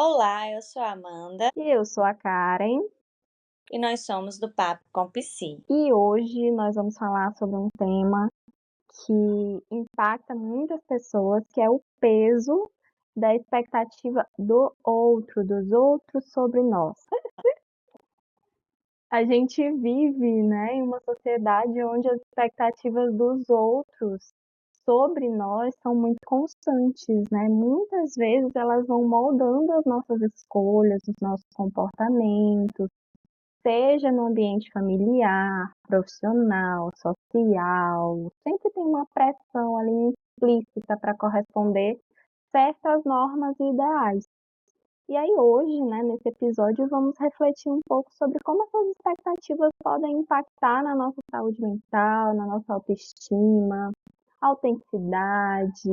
Olá, eu sou a Amanda E eu sou a Karen, e nós somos do Papo com Psi. e hoje nós vamos falar sobre um tema que impacta muitas pessoas, que é o peso da expectativa do outro, dos outros sobre nós. A gente vive, né, em uma sociedade onde as expectativas dos outros sobre nós são muito constantes, né? Muitas vezes elas vão moldando as nossas escolhas, os nossos comportamentos, seja no ambiente familiar, profissional, social, sempre tem uma pressão ali implícita para corresponder certas normas e ideais. E aí hoje, né, nesse episódio, vamos refletir um pouco sobre como essas expectativas podem impactar na nossa saúde mental, na nossa autoestima, autenticidade.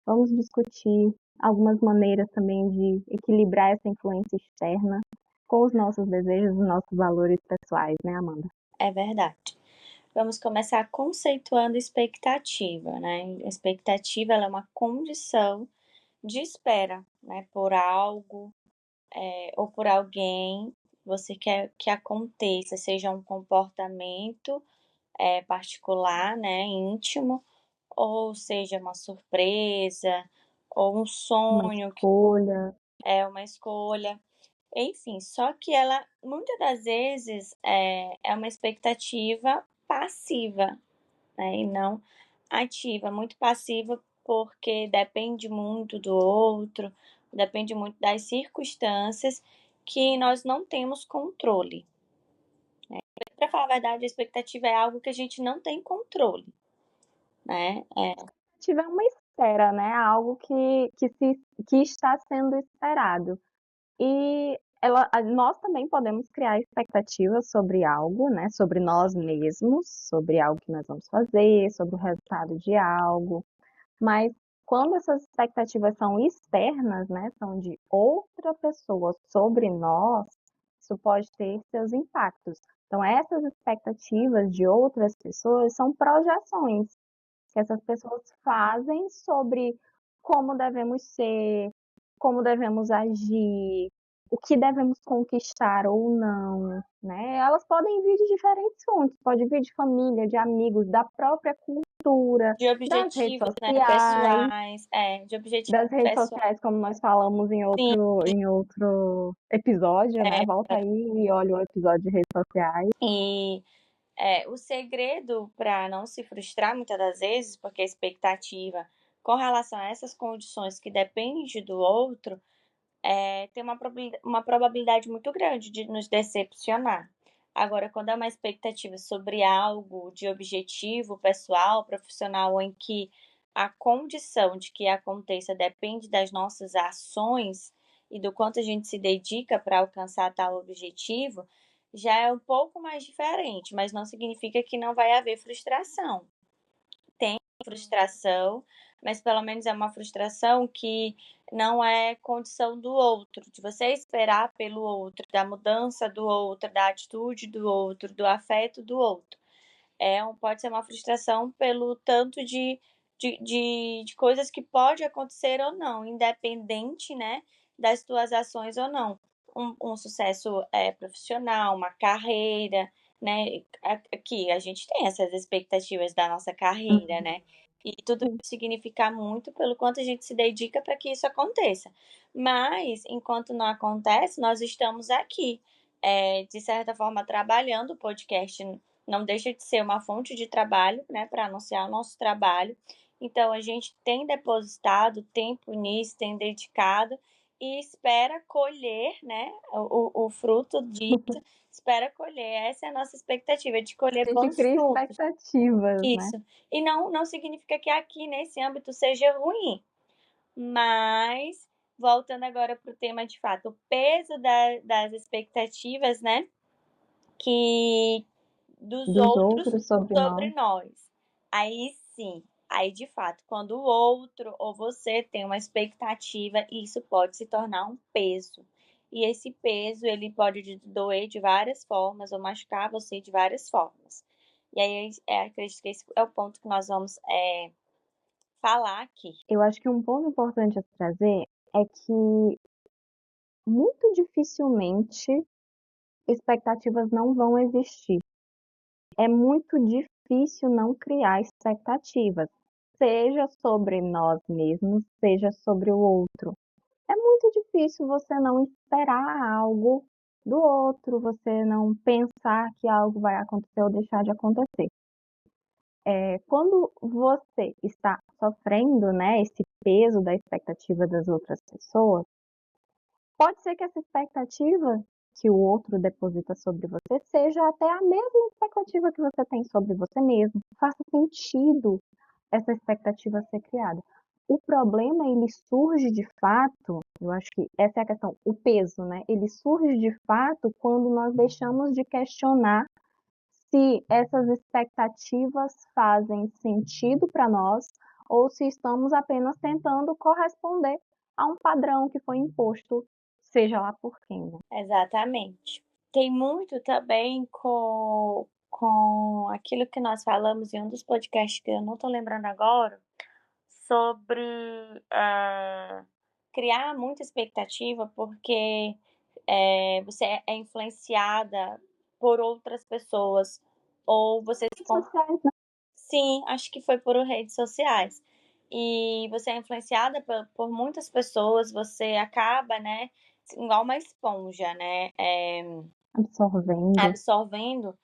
Vamos discutir algumas maneiras também de equilibrar essa influência externa com os nossos desejos e nossos valores pessoais, né, Amanda? É verdade. Vamos começar conceituando expectativa, né? Expectativa ela é uma condição de espera, né? Por algo ou por alguém. Você quer que aconteça, seja um comportamento particular, né? Íntimo, ou seja uma surpresa, ou um Uma sonho que escolha. é uma escolha. Enfim, só que ela muitas das vezes é uma expectativa passiva, né, e não ativa, muito passiva porque depende muito do outro, depende muito das circunstâncias que nós não temos controle. Para falar a verdade, a expectativa é algo que a gente não tem controle, né? Tiver uma espera, né? Algo que está sendo esperado. E nós também podemos criar expectativas sobre algo, né? Sobre nós mesmos, sobre algo que nós vamos fazer, sobre o resultado de algo. Mas quando essas expectativas são externas, né? São de outra pessoa sobre nós, isso pode ter seus impactos. Então, essas expectativas de outras pessoas são projeções que essas pessoas fazem sobre como devemos ser, como devemos agir, o que devemos conquistar ou não, né? Elas podem vir de diferentes fontes, pode vir de família, de amigos, da própria cultura, De das redes objetivos, né, sociais, pessoais, de objetivos das redes pessoais. sociais, como nós falamos Sim, em outro episódio, né? Volta aí e olha o episódio de redes sociais. e o segredo para não se frustrar muitas das vezes, porque a expectativa com relação a essas condições que depende do outro, tem uma probabilidade muito grande de nos decepcionar. Agora, quando é uma expectativa sobre algo de objetivo pessoal, profissional, em que a condição de que aconteça depende das nossas ações e do quanto a gente se dedica para alcançar tal objetivo, já é um pouco mais diferente, mas não significa que não vai haver frustração. Tem frustração, mas pelo menos é uma frustração que não é condição do outro, de você esperar pelo outro, da mudança do outro, da atitude do outro, do afeto do outro. Pode ser uma frustração pelo tanto de coisas que pode acontecer ou não, independente, né, das tuas ações ou não. Um sucesso profissional, uma carreira, né? Aqui a gente tem essas expectativas da nossa carreira, né? E tudo isso significa muito pelo quanto a gente se dedica para que isso aconteça. Mas, enquanto não acontece, nós estamos aqui, de certa forma, trabalhando. O podcast não deixa de ser uma fonte de trabalho, né, para anunciar o nosso trabalho. Então, a gente tem depositado tempo nisso, tem dedicado e espera colher, né, o fruto disso, espera colher. Essa é a nossa expectativa, de colher A gente bons cria frutos. expectativas, né? Isso. E não significa que aqui nesse âmbito seja ruim, mas voltando agora para o tema de fato, o peso das expectativas, né, que dos Dos outros outros sobre sobre nós. nós. Aí sim, aí de fato, quando o outro ou você tem uma expectativa, isso pode se tornar um peso. E esse peso, ele pode doer de várias formas ou machucar você de várias formas. E aí, acredito que esse é o ponto que nós vamos falar aqui. Eu acho que um ponto importante a se trazer é que muito dificilmente expectativas não vão existir. É muito difícil não criar expectativas, seja sobre nós mesmos, seja sobre o outro. É muito difícil você não esperar algo do outro, você não pensar que algo vai acontecer ou deixar de acontecer. Quando você está sofrendo, né, esse peso da expectativa das outras pessoas, pode ser que essa expectativa que o outro deposita sobre você seja até a mesma expectativa que você tem sobre você mesmo. Faça sentido essa expectativa ser criada. O problema, ele surge de fato, eu acho que essa é a questão, o peso, né? Ele surge de fato quando nós deixamos de questionar se essas expectativas fazem sentido para nós ou se estamos apenas tentando corresponder a um padrão que foi imposto, seja lá por quem, né? Exatamente. Tem muito também com aquilo que nós falamos em um dos podcasts que eu não estou lembrando agora, sobre criar muita expectativa, porque você é influenciada por outras pessoas, ou você se Redes sociais, né? Sim, acho que foi por redes sociais. E você é influenciada por muitas pessoas, você acaba, né, igual uma esponja, né, Absorvendo. absorvendo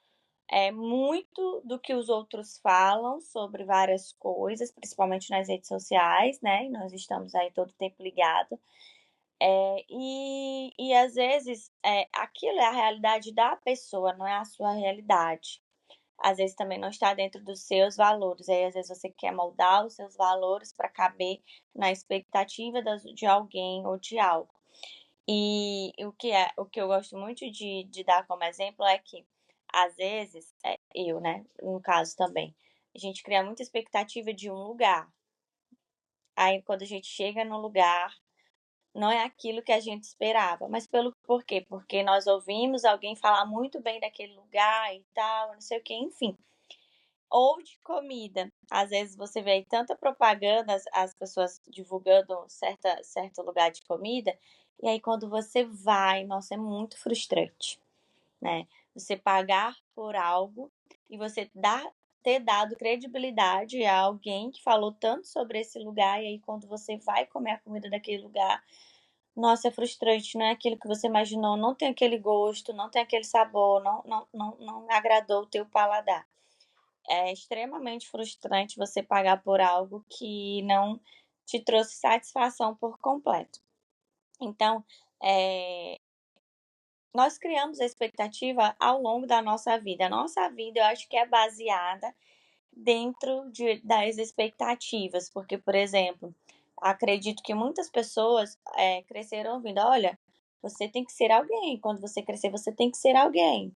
muito do que os outros falam sobre várias coisas, principalmente nas redes sociais, né? E nós estamos aí todo tempo ligado. E às vezes aquilo é a realidade da pessoa, não é a sua realidade. Às vezes também não está dentro dos seus valores. Aí às vezes você quer moldar os seus valores para caber na expectativa de alguém ou de algo. E o que eu gosto muito de dar como exemplo é que, às vezes, eu, né, no caso também, a gente cria muita expectativa de um lugar. Aí, quando a gente chega no lugar, não é aquilo que a gente esperava. Mas por quê? Porque nós ouvimos alguém falar muito bem daquele lugar e tal, não sei o quê, enfim. Ou de comida. Às vezes você vê aí tanta propaganda, as pessoas divulgando certo lugar de comida, e aí quando você vai, nossa, é muito frustrante, né? Você pagar por algo e você ter dado credibilidade a alguém que falou tanto sobre esse lugar, e aí quando você vai comer a comida daquele lugar, nossa, é frustrante, não é aquilo que você imaginou, não tem aquele gosto, não tem aquele sabor, não agradou o teu paladar. É extremamente frustrante você pagar por algo que não te trouxe satisfação por completo. Então, nós criamos a expectativa ao longo da nossa vida. A nossa vida, eu acho que é baseada dentro das expectativas, porque, por exemplo, acredito que muitas pessoas cresceram ouvindo: olha, você tem que ser alguém, quando você crescer, você tem que ser alguém.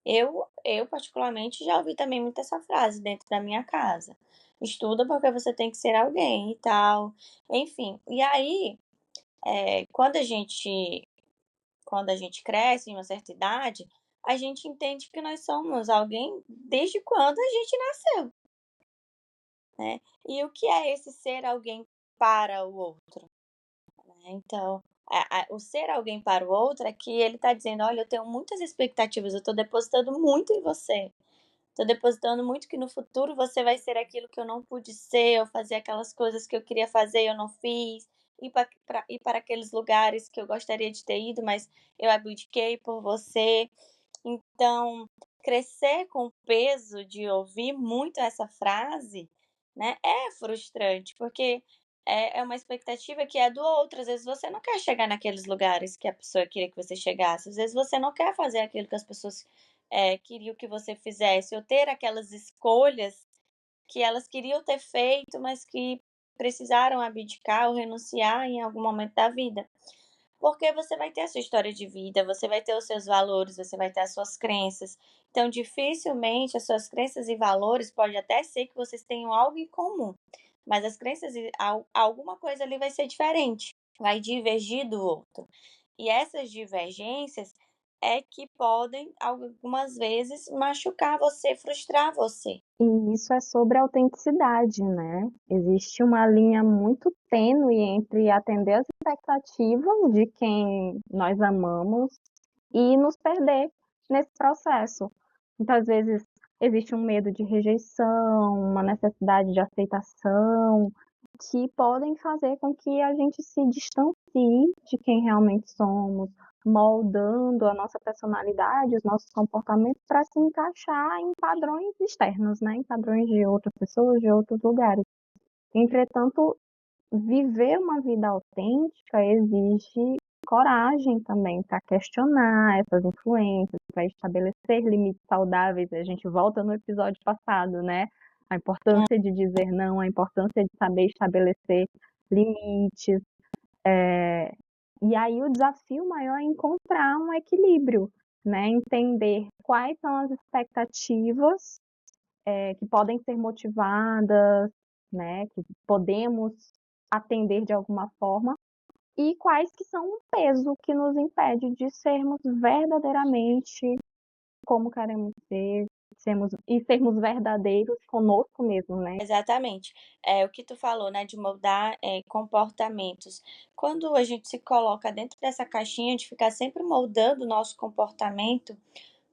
Eu particularmente já ouvi também muito essa frase dentro da minha casa. Estuda porque você tem que ser alguém e tal. Enfim, e aí, quando quando a gente cresce em uma certa idade, a gente entende que nós somos alguém desde quando a gente nasceu, né? E o que é esse ser alguém para o outro, né? Então, o ser alguém para o outro é que ele está dizendo: olha, eu tenho muitas expectativas, eu estou depositando muito em você. Tô depositando muito que no futuro você vai ser aquilo que eu não pude ser, ou fazer aquelas coisas que eu queria fazer e eu não fiz, ir para aqueles lugares que eu gostaria de ter ido, mas eu abdiquei por você. Então, crescer com o peso de ouvir muito essa frase, né, é frustrante, porque é uma expectativa que é do outro. Às vezes você não quer chegar naqueles lugares que a pessoa queria que você chegasse, às vezes você não quer fazer aquilo que as pessoas queriam que você fizesse, ou ter aquelas escolhas que elas queriam ter feito, mas que precisaram abdicar ou renunciar em algum momento da vida. Porque você vai ter a sua história de vida, você vai ter os seus valores, você vai ter as suas crenças. Então, dificilmente as suas crenças e valores pode até ser que vocês tenham algo em comum, mas as crenças e alguma coisa ali vai ser diferente, vai divergir do outro. E essas divergências é que podem, algumas vezes, machucar você, frustrar você. E isso é sobre autenticidade, né? Existe uma linha muito tênue entre atender as expectativas de quem nós amamos e nos perder nesse processo. Muitas vezes existe um medo de rejeição, uma necessidade de aceitação, que podem fazer com que a gente se distancie de quem realmente somos, moldando a nossa personalidade, os nossos comportamentos para se encaixar em padrões externos, né? Em padrões de outras pessoas, de outros lugares. Entretanto, viver uma vida autêntica exige coragem também para questionar essas influências, para estabelecer limites saudáveis. A gente volta no episódio passado, né? A importância de dizer não, a importância de saber estabelecer limites. E aí o desafio maior é encontrar um equilíbrio, né? Entender quais são as expectativas que podem ser motivadas, né? Que podemos atender de alguma forma, e quais que são um peso que nos impede de sermos verdadeiramente como queremos ser, sermos verdadeiros conosco mesmo, né? Exatamente. O que tu falou, né, de moldar, comportamentos. Quando a gente se coloca dentro dessa caixinha de ficar sempre moldando o nosso comportamento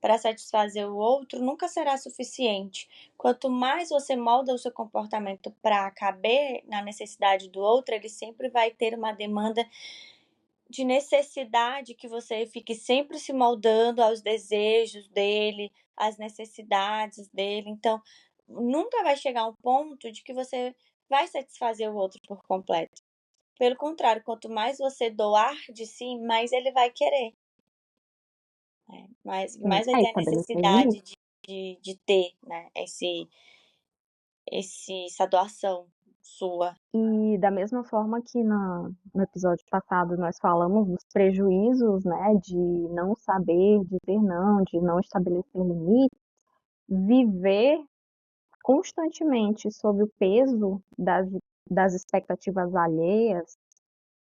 para satisfazer o outro, nunca será suficiente. Quanto mais você molda o seu comportamento para caber na necessidade do outro, ele sempre vai ter uma demanda de necessidade que você fique sempre se moldando aos desejos dele, às necessidades dele. Então, nunca vai chegar um ponto de que você vai satisfazer o outro por completo. Pelo contrário, quanto mais você doar de si, mais ele vai querer, né? Mais vai ter a Estabelecer limites. necessidade de ter, né, essa doação sua. E da mesma forma que no episódio passado nós falamos dos prejuízos, né, de não saber dizer não, de não estabelecer limites, viver constantemente sob o peso das expectativas alheias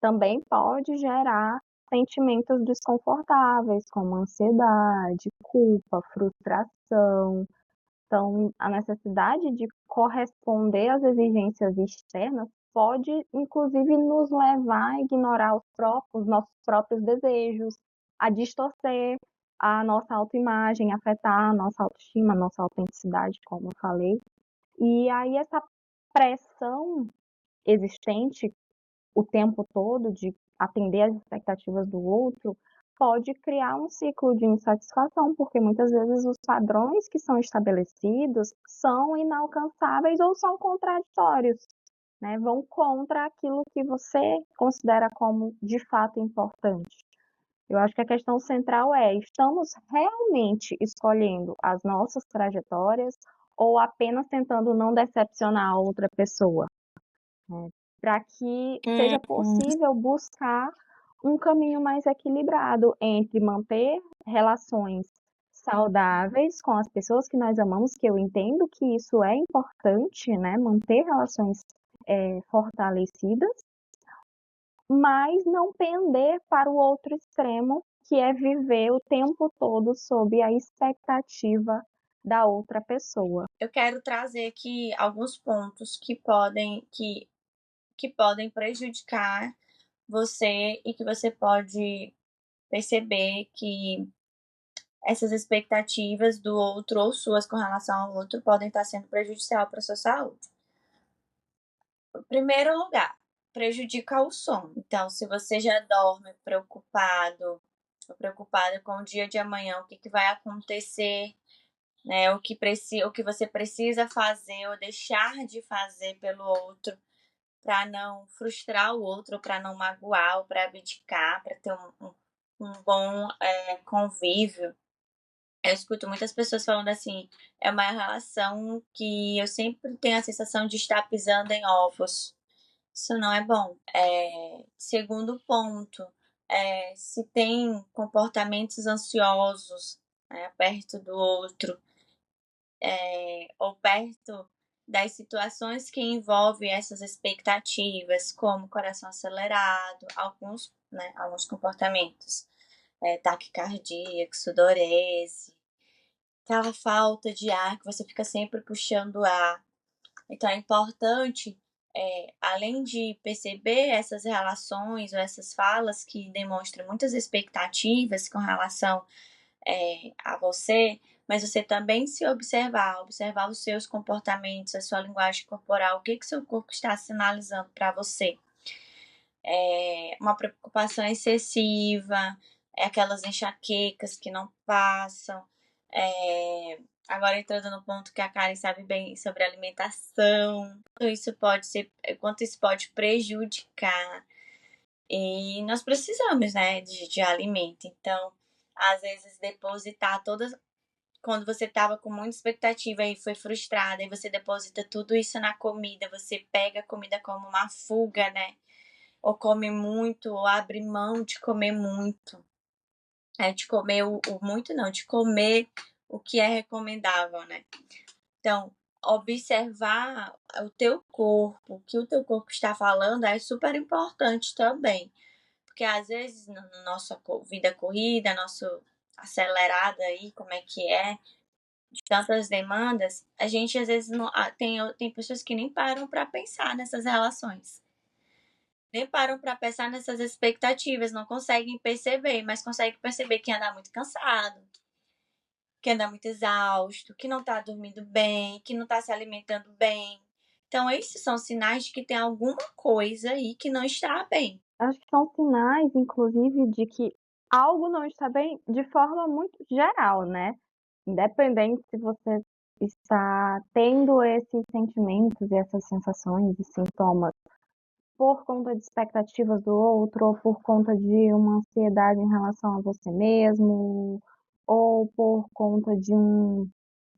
também pode gerar sentimentos desconfortáveis, como ansiedade, culpa, frustração. Então, a necessidade de corresponder às exigências externas pode, inclusive, nos levar a ignorar os nossos próprios desejos, a distorcer a nossa autoimagem, afetar a nossa autoestima, a nossa autenticidade, como eu falei. E aí, essa pressão existente o tempo todo de atender às expectativas do outro pode criar um ciclo de insatisfação, porque muitas vezes os padrões que são estabelecidos são inalcançáveis ou são contraditórios, né? Vão contra aquilo que você considera como de fato importante. Eu acho que a questão central é: estamos realmente escolhendo as nossas trajetórias ou apenas tentando não decepcionar a outra pessoa, né? Para que seja Uhum. possível buscar um caminho mais equilibrado entre manter relações saudáveis com as pessoas que nós amamos, que eu entendo que isso é importante, né? Manter relações fortalecidas, mas não pender para o outro extremo, que é viver o tempo todo sob a expectativa da outra pessoa. Eu quero trazer aqui alguns pontos que podem prejudicar você e que você pode perceber que essas expectativas do outro ou suas com relação ao outro podem estar sendo prejudicial para sua saúde. Em primeiro lugar, prejudica o sono. Então, se você já dorme preocupado, ou preocupada com o dia de amanhã, o que vai acontecer, né? O que você precisa fazer ou deixar de fazer pelo outro para não frustrar o outro, para não magoar, ou para abdicar, para ter um bom convívio. Eu escuto muitas pessoas falando assim, é uma relação que eu sempre tenho a sensação de estar pisando em ovos. Isso não é bom. Segundo ponto, se tem comportamentos ansiosos, né, perto do outro, ou perto das situações que envolvem essas expectativas, como coração acelerado, alguns comportamentos. taquicardia, sudorese, aquela falta de ar que você fica sempre puxando ar. Então é importante, além de perceber essas relações ou essas falas que demonstram muitas expectativas com relação a você, mas você também se observar, observar os seus comportamentos, a sua linguagem corporal, o que que seu corpo está sinalizando para você. Uma preocupação excessiva, aquelas enxaquecas que não passam. Agora entrando no ponto que a Karen sabe bem sobre alimentação, quanto isso pode prejudicar. E nós precisamos, né, de alimento. Então, às vezes, depositar todas. Quando você estava com muita expectativa e foi frustrada, e você deposita tudo isso na comida, você pega a comida como uma fuga, né? Ou come muito, ou abre mão de comer muito. De comer o muito, não, de comer o que é recomendável, né? Então, observar o teu corpo, o que o teu corpo está falando é super importante também. Porque às vezes, na nossa vida corrida, nosso acelerada aí, como é que é, de tantas demandas, a gente às vezes não, tem pessoas que nem param para pensar nessas relações. Nem param para pensar nessas expectativas, não conseguem perceber, mas conseguem perceber que anda muito cansado, que anda muito exausto, que não está dormindo bem, que não está se alimentando bem. Então, esses são sinais de que tem alguma coisa aí que não está bem. Acho que são sinais, inclusive, de que algo não está bem de forma muito geral, né? Independente se você está tendo esses sentimentos e essas sensações e sintomas por conta de expectativas do outro, ou por conta de uma ansiedade em relação a você mesmo, ou por conta de um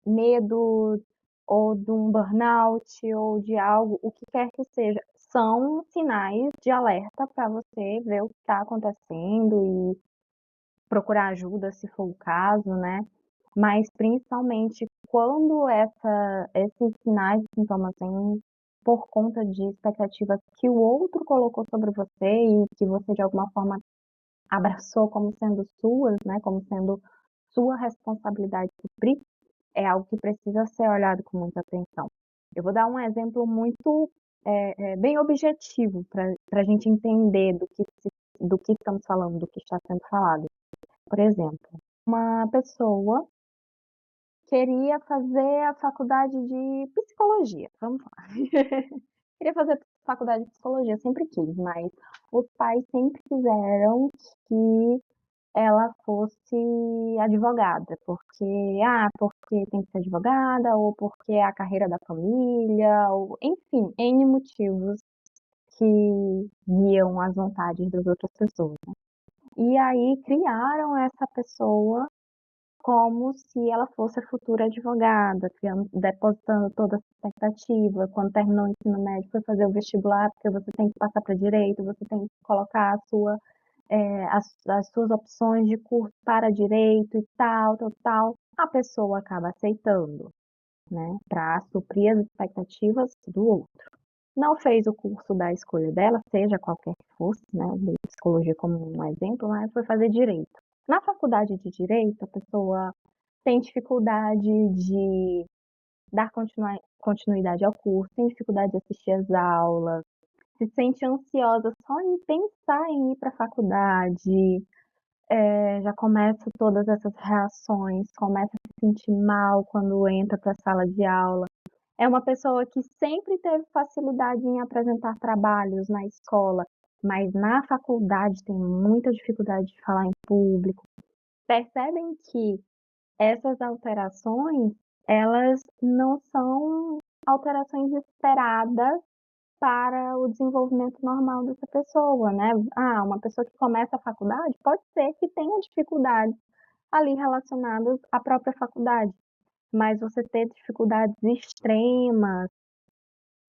medo, ou de um burnout, ou de algo, o que quer que seja, são sinais de alerta para você ver o que está acontecendo e procurar ajuda se for o caso, né? Mas principalmente quando esses sinais e sintomas vêm por conta de expectativas que o outro colocou sobre você e que você de alguma forma abraçou como sendo suas, né? Como sendo sua responsabilidade suprir, é algo que precisa ser olhado com muita atenção. Eu vou dar um exemplo muito bem objetivo para a gente entender do que estamos falando, do que está sendo falado. Por exemplo, uma pessoa queria fazer a faculdade de psicologia, vamos lá. Queria fazer faculdade de psicologia, sempre quis, mas os pais sempre quiseram que ela fosse advogada, porque tem que ser advogada, ou porque é a carreira da família, ou enfim, N motivos que guiam as vontades das outras pessoas. Né? E aí criaram essa pessoa como se ela fosse a futura advogada, depositando toda essa expectativa. Quando terminou o ensino médio, foi fazer o vestibular, porque você tem que passar para direito, você tem que colocar as suas opções de curso para direito e tal, tal, tal. A pessoa acaba aceitando, né, para suprir as expectativas do outro. Não fez o curso da escolha dela, seja qualquer que fosse, né, de psicologia como um exemplo, mas foi fazer direito. Na faculdade de direito, a pessoa tem dificuldade de dar continuidade ao curso, tem dificuldade de assistir às aulas, se sente ansiosa só em pensar em ir para a faculdade, já começa todas essas reações, começa a se sentir mal quando entra para a sala de aula. É uma pessoa que sempre teve facilidade em apresentar trabalhos na escola, mas na faculdade tem muita dificuldade de falar em público. Percebem que essas alterações, elas não são alterações esperadas para o desenvolvimento normal dessa pessoa, né? Uma pessoa que começa a faculdade pode ser que tenha dificuldades ali relacionadas à própria faculdade, mas você ter dificuldades extremas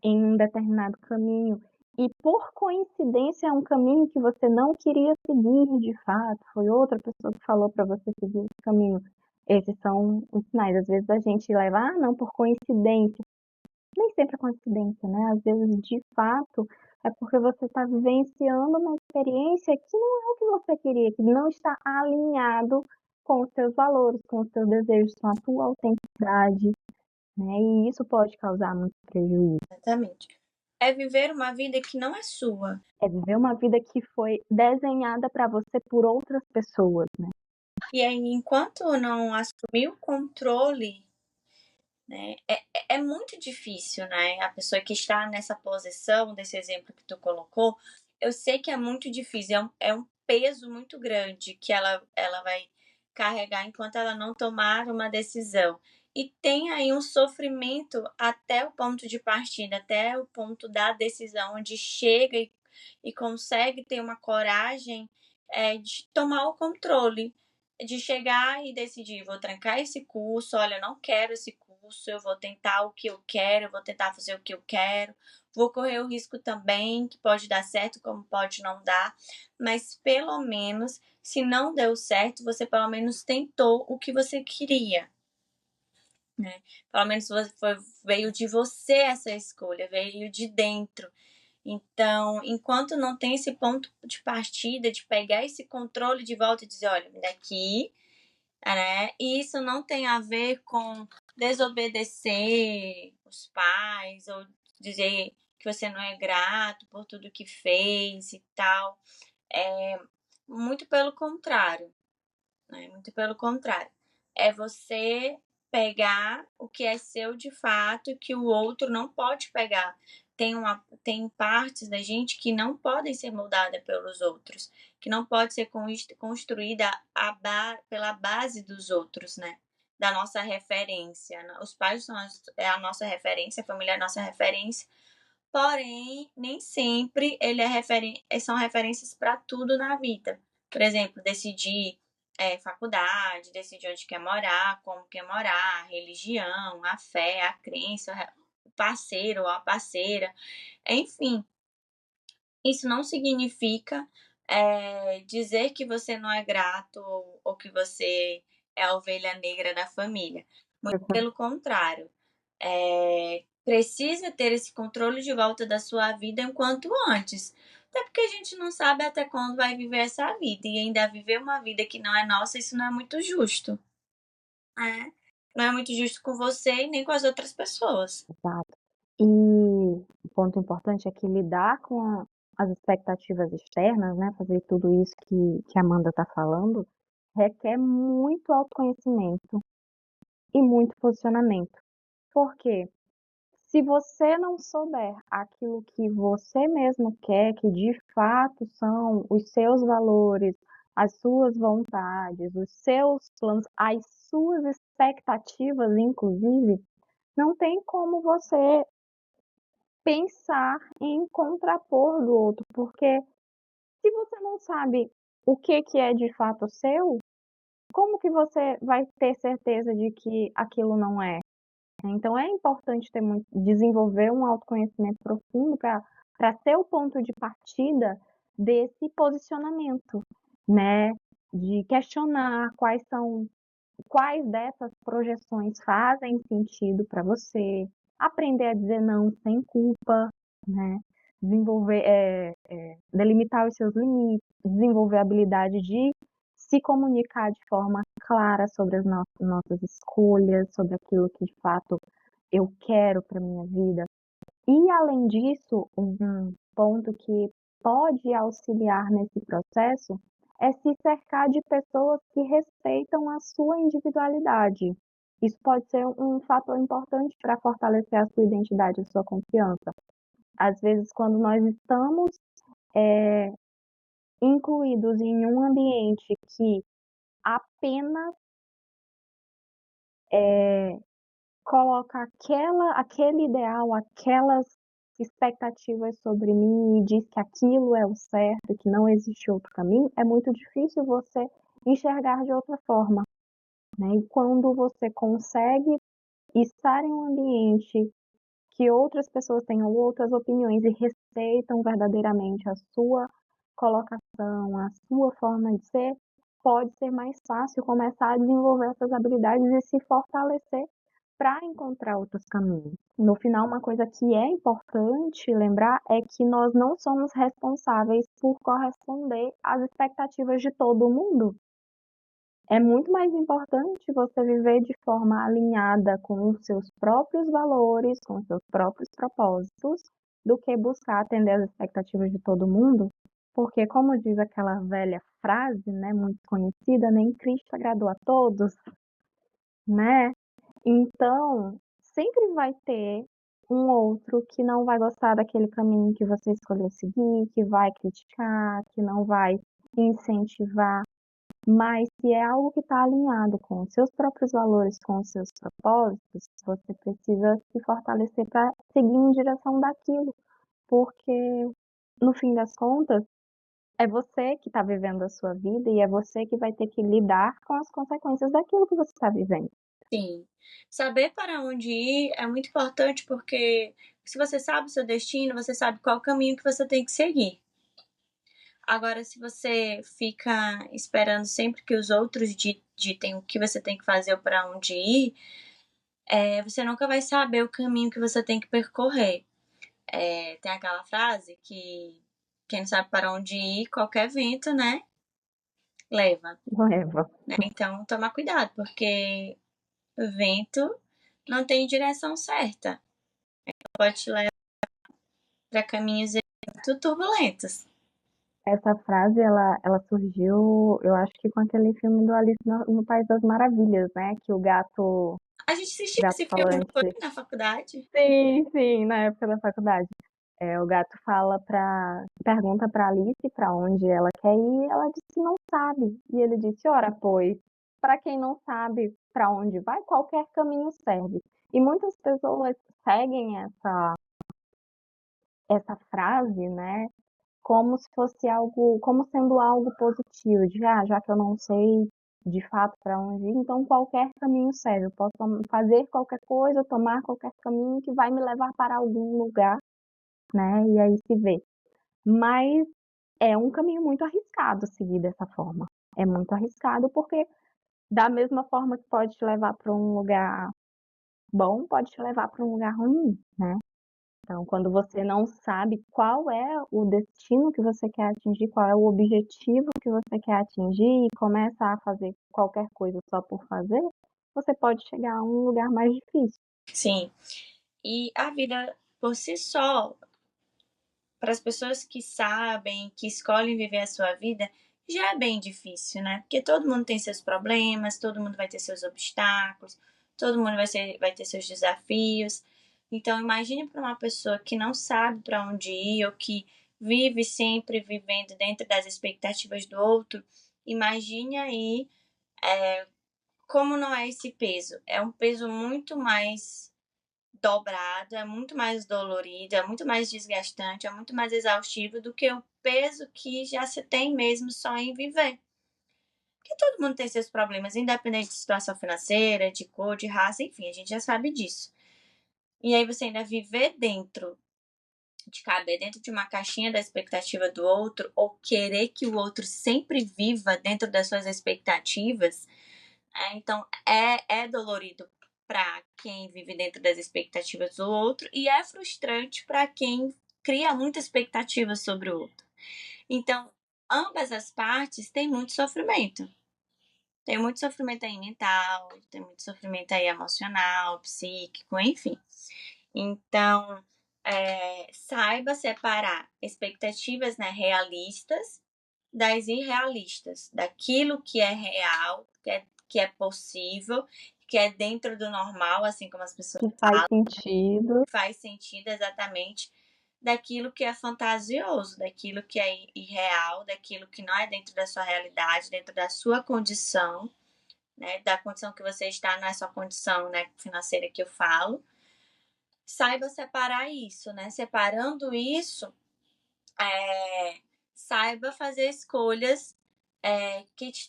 em um determinado caminho e por coincidência é um caminho que você não queria seguir de fato, foi outra pessoa que falou para você seguir esse caminho. Esses são os sinais. Às vezes a gente leva, não, por coincidência. Nem sempre é coincidência, né? Às vezes, de fato, é porque você está vivenciando uma experiência que não é o que você queria, que não está alinhado com os seus valores, com os seus desejos, com a tua autenticidade, né? E isso pode causar muito prejuízo. Exatamente. É viver uma vida que não é sua. É viver uma vida que foi desenhada para você por outras pessoas, né? E aí, enquanto não assumir o controle, né, é muito difícil, né? A pessoa que está nessa posição, desse exemplo que tu colocou, eu sei que é muito difícil, é um peso muito grande que ela vai carregar enquanto ela não tomar uma decisão. E tem aí um sofrimento até o ponto de partida, até o ponto da decisão, onde chega e consegue ter uma coragem de tomar o controle, de chegar e decidir, vou trancar esse curso, olha, eu não quero esse curso, eu vou tentar o que eu quero, eu vou tentar fazer o que eu quero, vou correr o risco também, que pode dar certo, como pode não dar, mas pelo menos, se não deu certo, você pelo menos tentou o que você queria, né? Pelo menos veio de você essa escolha, veio de dentro. Então, enquanto não tem esse ponto de partida, de pegar esse controle de volta e dizer, olha, daqui, né? E isso não tem a ver com desobedecer os pais ou dizer que você não é grato por tudo que fez e tal. É muito pelo contrário, né? Muito pelo contrário. É você pegar o que é seu de fato, que o outro não pode pegar. Tem partes da gente que não podem ser moldadas pelos outros, que não pode ser construída pela base dos outros, né? Da nossa referência. Os pais é a nossa referência, a família é a nossa referência, porém, nem sempre são referências para tudo na vida. Por exemplo, decidir faculdade, decidir onde quer morar, como quer morar, a religião, a fé, a crença, o parceiro ou a parceira, enfim. Isso não significa dizer que você não é grato ou que você é a ovelha negra da família. Muito pelo contrário. Precisa ter esse controle de volta da sua vida enquanto antes. Até porque a gente não sabe até quando vai viver essa vida. E ainda viver uma vida que não é nossa, isso não é muito justo. Né? Não é muito justo com você e nem com as outras pessoas. Exato. E o ponto importante é que lidar com as expectativas externas, né, fazer tudo isso que a Amanda está falando, requer muito autoconhecimento e muito posicionamento. Por quê? Se você não souber aquilo que você mesmo quer, que de fato são os seus valores, as suas vontades, os seus planos, as suas expectativas, inclusive, não tem como você pensar em contrapor do outro, porque se você não sabe o que é de fato seu, como que você vai ter certeza de que aquilo não é? Então é importante desenvolver um autoconhecimento profundo para ser o ponto de partida desse posicionamento, né? De questionar quais dessas projeções fazem sentido para você, aprender a dizer não sem culpa, né? Delimitar os seus limites, desenvolver a habilidade de se comunicar de forma clara sobre as nossas escolhas, sobre aquilo que de fato eu quero para minha vida. E além disso, um ponto que pode auxiliar nesse processo é se cercar de pessoas que respeitam a sua individualidade. Isso pode ser um fator importante para fortalecer a sua identidade, a sua confiança. Às vezes, quando nós estamos incluídos em um ambiente que apenas coloca aquele ideal, aquelas expectativas sobre mim e diz que aquilo é o certo, que não existe outro caminho, é muito difícil você enxergar de outra forma, né? E quando você consegue estar em um ambiente que outras pessoas tenham outras opiniões e respeitam verdadeiramente a sua colocação, a sua forma de ser, pode ser mais fácil começar a desenvolver essas habilidades e se fortalecer para encontrar outros caminhos. No final, uma coisa que é importante lembrar é que nós não somos responsáveis por corresponder às expectativas de todo mundo. É muito mais importante você viver de forma alinhada com os seus próprios valores, com os seus próprios propósitos, do que buscar atender às expectativas de todo mundo, porque, como diz aquela velha frase, né, muito conhecida, nem Cristo agradou a todos, né? Então, sempre vai ter um outro que não vai gostar daquele caminho que você escolheu seguir, que vai criticar, que não vai incentivar. Mas se é algo que está alinhado com os seus próprios valores, com os seus propósitos, você precisa se fortalecer para seguir em direção daquilo, porque no fim das contas é você que está vivendo a sua vida e é você que vai ter que lidar com as consequências daquilo que você está vivendo. Sim. Saber para onde ir é muito importante, porque se você sabe o seu destino, você sabe qual caminho que você tem que seguir. Agora, se você fica esperando sempre que os outros ditem o que você tem que fazer ou para onde ir, você nunca vai saber o caminho que você tem que percorrer. Tem aquela frase que quem não sabe para onde ir, qualquer vento, né, leva. Leva. Né? Então, tomar cuidado, porque o vento não tem direção certa. Pode te levar para caminhos muito turbulentos. Essa frase, ela surgiu, eu acho que com aquele filme do Alice no País das Maravilhas, né? Que o A gente assistiu gato esse filme, não foi falante. na faculdade? Sim, sim, na época da faculdade. O gato pergunta pra Alice pra onde ela quer ir, e ela disse que não sabe. E ele disse, ora, pois, para quem não sabe pra onde vai, qualquer caminho serve. E muitas pessoas seguem essa frase, né, como se fosse algo, como sendo algo positivo, de já que eu não sei de fato para onde ir, então qualquer caminho serve. Eu posso fazer qualquer coisa, tomar qualquer caminho que vai me levar para algum lugar, né? E aí se vê. Mas é um caminho muito arriscado seguir dessa forma. É muito arriscado porque da mesma forma que pode te levar para um lugar bom, pode te levar para um lugar ruim, né? Então, quando você não sabe qual é o destino que você quer atingir, qual é o objetivo que você quer atingir e começa a fazer qualquer coisa só por fazer, você pode chegar a um lugar mais difícil. Sim. E a vida por si só, para as pessoas que sabem, que escolhem viver a sua vida, já é bem difícil, né? Porque todo mundo tem seus problemas, todo mundo vai ter seus obstáculos, todo mundo vai ter seus desafios. Então, imagine para uma pessoa que não sabe para onde ir ou que vive sempre vivendo dentro das expectativas do outro. Imagine aí como não é esse peso. É um peso muito mais dobrado, é muito mais dolorido, é muito mais desgastante, é muito mais exaustivo do que o peso que já se tem mesmo só em viver. Porque todo mundo tem seus problemas, independente de situação financeira, de cor, de raça, enfim, a gente já sabe disso. E aí você ainda viver dentro, de caber dentro de uma caixinha da expectativa do outro, ou querer que o outro sempre viva dentro das suas expectativas, então é dolorido para quem vive dentro das expectativas do outro e é frustrante para quem cria muita expectativa sobre o outro. Então, ambas as partes têm muito sofrimento. Tem muito sofrimento aí mental, tem muito sofrimento aí emocional, psíquico, enfim. Então, saiba separar expectativas, né, realistas das irrealistas, daquilo que é real, que é possível, que é dentro do normal, assim como as pessoas Que faz falam, sentido. faz sentido exatamente, daquilo que é fantasioso, daquilo que é irreal, daquilo que não é dentro da sua realidade, dentro da sua condição, né, da condição que você está, não é só condição, né, financeira que eu falo. Saiba separar isso, né? Separando isso, saiba fazer escolhas que te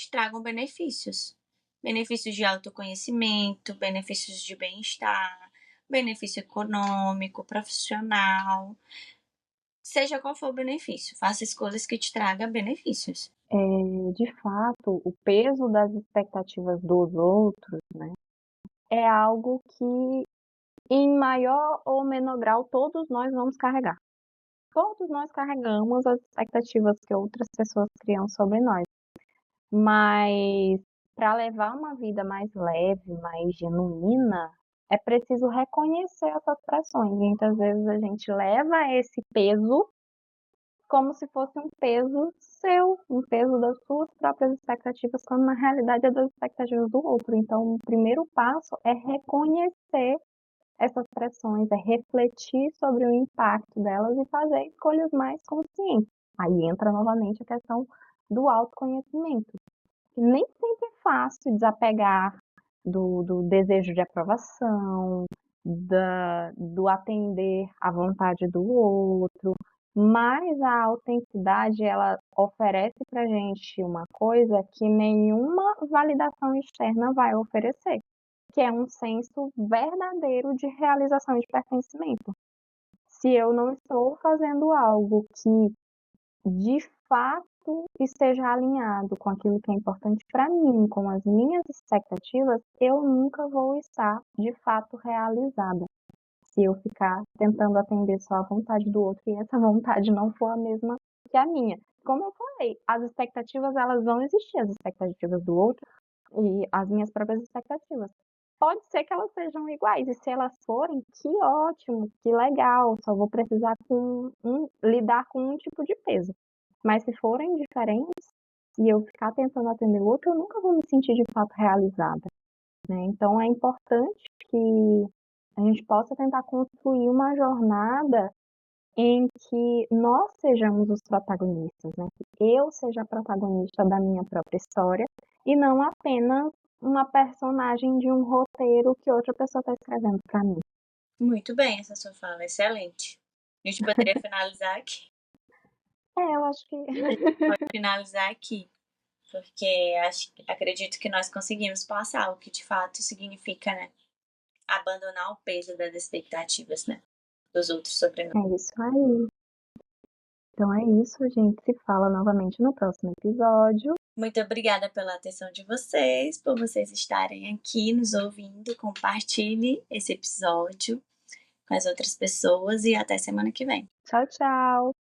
tragam benefícios. Benefícios de autoconhecimento, benefícios de bem-estar, benefício econômico, profissional. Seja qual for o benefício, faça escolhas que te tragam benefícios. De fato, o peso das expectativas dos outros, né? é algo que, em maior ou menor grau, todos nós vamos carregar. Todos nós carregamos as expectativas que outras pessoas criam sobre nós. Mas para levar uma vida mais leve, mais genuína, é preciso reconhecer essas pressões. Muitas vezes a gente leva esse peso como se fosse um peso seu, um peso das suas próprias expectativas, quando na realidade é das expectativas do outro. Então, o primeiro passo é reconhecer essas pressões, é refletir sobre o impacto delas e fazer escolhas mais conscientes. Aí entra novamente a questão do autoconhecimento. Que nem sempre é fácil desapegar do desejo de aprovação, do atender à vontade do outro, mas a autenticidade, ela oferece pra gente uma coisa que nenhuma validação externa vai oferecer, que é um senso verdadeiro de realização e de pertencimento. Se eu não estou fazendo algo que de fato esteja alinhado com aquilo que é importante para mim, com as minhas expectativas, eu nunca vou estar de fato realizada. Se eu ficar tentando atender só a vontade do outro e essa vontade não for a mesma que a minha. Como eu falei, as expectativas elas vão existir, as expectativas do outro e as minhas próprias expectativas. Pode ser que elas sejam iguais, e se elas forem, que ótimo, que legal, só vou precisar lidar com um tipo de peso. Mas se forem diferentes e eu ficar tentando atender o outro, eu nunca vou me sentir de fato realizada, né? Então é importante que a gente possa tentar construir uma jornada em que nós sejamos os protagonistas, né? Que eu seja a protagonista da minha própria história e não apenas uma personagem de um roteiro que outra pessoa está escrevendo para mim. Muito bem essa sua fala, excelente. A gente poderia finalizar aqui. Eu acho que Pode finalizar aqui, porque acredito que nós conseguimos passar o que de fato significa, né? Abandonar o peso das expectativas, né? Dos outros sobre nós. é isso aí. Então é isso, a gente se fala novamente no próximo episódio. Muito obrigada pela atenção de vocês, por vocês estarem aqui nos ouvindo. Compartilhe esse episódio com as outras pessoas e até semana que vem. Tchau, tchau!